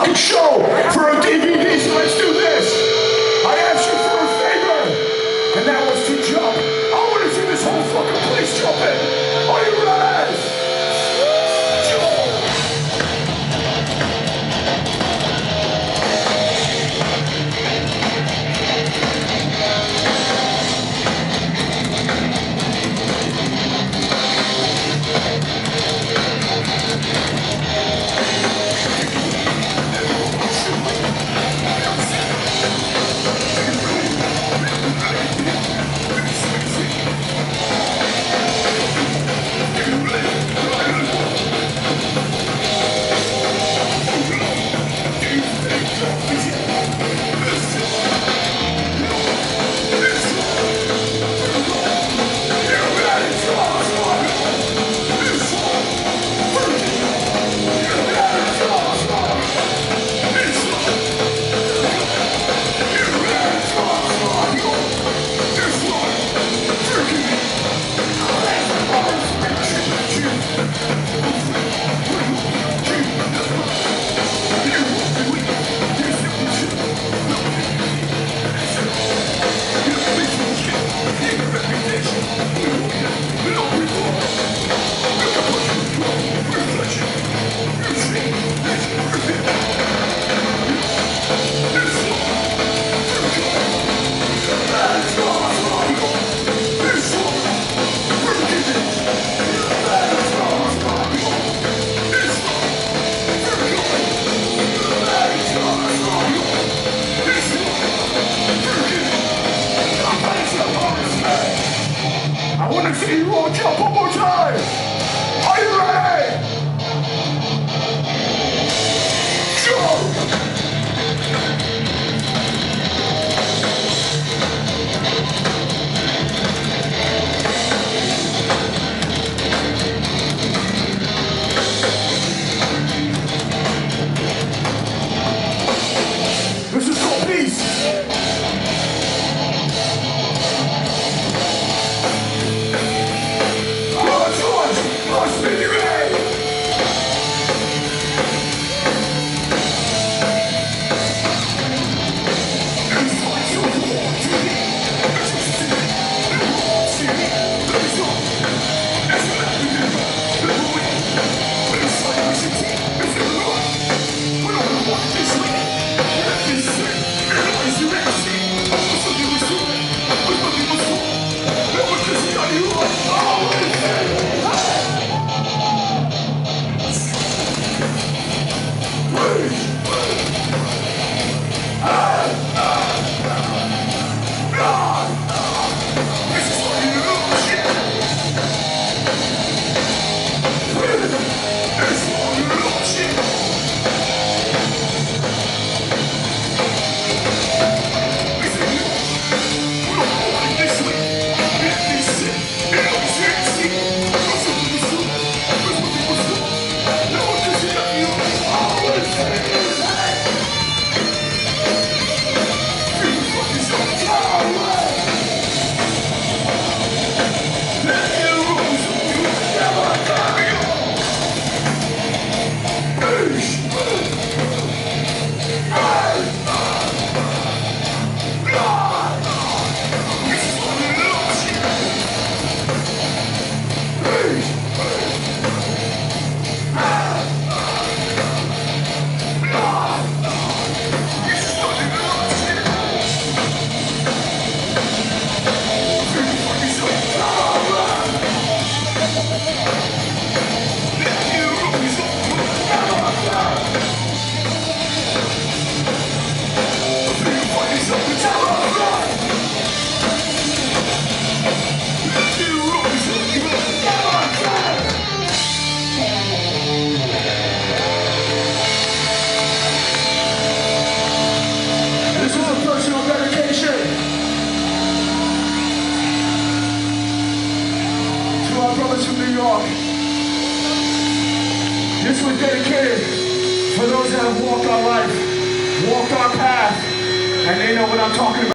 fucking show for a DVD, so let's do this. I asked you for a favor, and that was to jump. I want to see this whole fucking place jumping. Are you ready? I want to see you all jump one more time. Are you ready? Jump! This is called peace. From New York. This was dedicated for those that have walked our life, walked our path, and they know what I'm talking about.